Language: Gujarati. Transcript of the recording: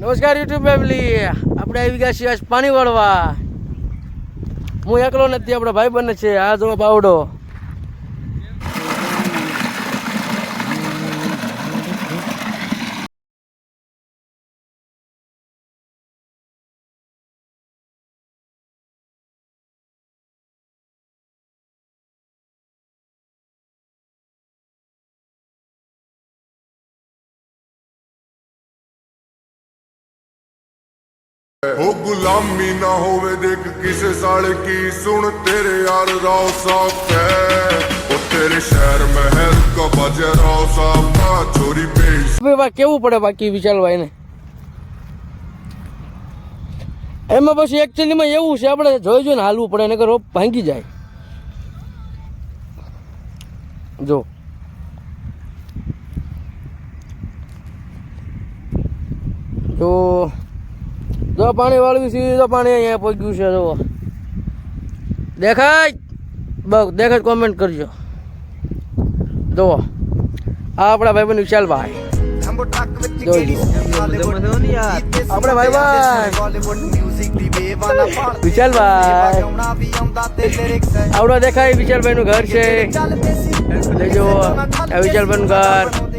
નમસ્કાર યુટ્યુબ ફેમિલી, આપણે આવી ગયા છીએ આજ પાણી વાળવા. હું એકલો નથી, આપણા ભાઈ બને છે. આ જો બાવડો. हो गुलामी ना होवे देख किसे साले की सुन तेरे यार राव साहब है ओ तेरे शहर महल का बाजा राव साहब का छोरी पेश કેવું પડે બાકી વિચારવા એને એમાં પછી એકચ્યુઅલીમાં એવું છે, આપણે જોઈ જોઈને હાલવું પડે, નકર રોપ ભાંગી જાય. જો જો પાણી વાળવી છે, તો પાણી અહીંયા પહોંચ્યું છે. જો દેખાય બસ, દેખાય કોમેન્ટ કરજો. જો આ આપણા ભાઈબંધ વિશાલભાઈ, જોઈ આપણે ભાઈબંધ વિશાલભાઈ આવડો દેખાય. વિશાલભાઈ નું ઘર છે, લેજો આ વિશાલભાઈ નું ઘર.